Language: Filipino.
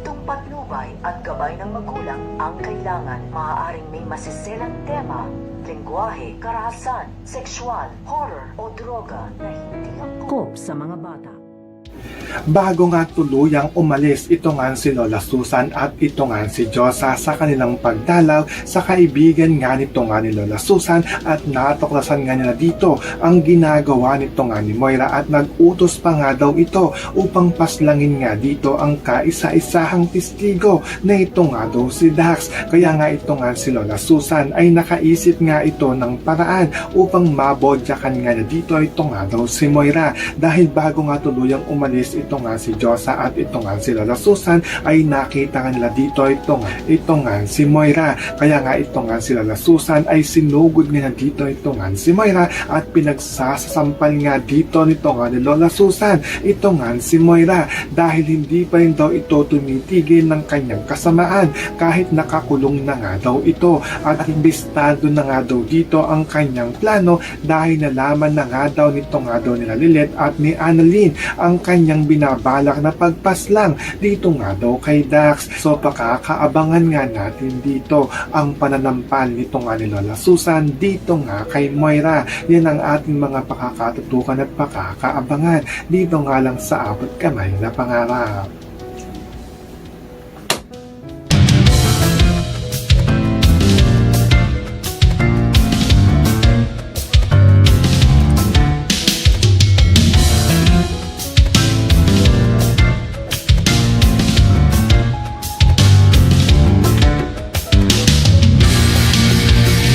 ditong patnubay at gabay ng magulang ang kailangan. Maaaring may masiselang tema, lengguwahe, karahasan, sexual, horror o droga na hindi angkop sa mga bata. Bago nga tuluyang umalis, ito nga si Lola Susan at ito nga si Josa sa kanilang pagdalaw sa kaibigan nga nito nga ni Lola Susan at natuklasan nga nila dito ang ginagawa nito nga ni Moira at nag-utos pa nga daw ito upang paslangin nga dito ang kaisa-isahang testigo na ito nga daw si Dax. Kaya nga ito nga si Lola Susan ay nakaisip nga ito ng paraan upang mabodyakan nga na dito ito nga daw si Moira dahil bago nga tuluyang umalis ito nga si Josa at ito nga si Lola Susan ay nakita nga nila dito ito nga si Moira. Kaya nga ito nga si Lola Susan ay sinugod nga dito ito nga si Moira at pinagsasampal nga dito nito nga ni Lola Susan ito nga si Moira dahil hindi pa rin daw ito tumitigil ng kanyang kasamaan kahit nakakulong na nga daw ito at imbestado na nga daw dito ang kanyang plano dahil nalaman na nga daw nito nga daw nila Lilith at ni Annalyn ang kanyang binabalak na pagpaslang dito nga daw kay Dax. So pakakaabangan nga natin dito ang pananampal nito nga ni Lola Susan dito nga kay Moira. Yan ang ating mga pakakatutukan at pakakaabangan dito nga lang sa Abot Kamay na Pangarap.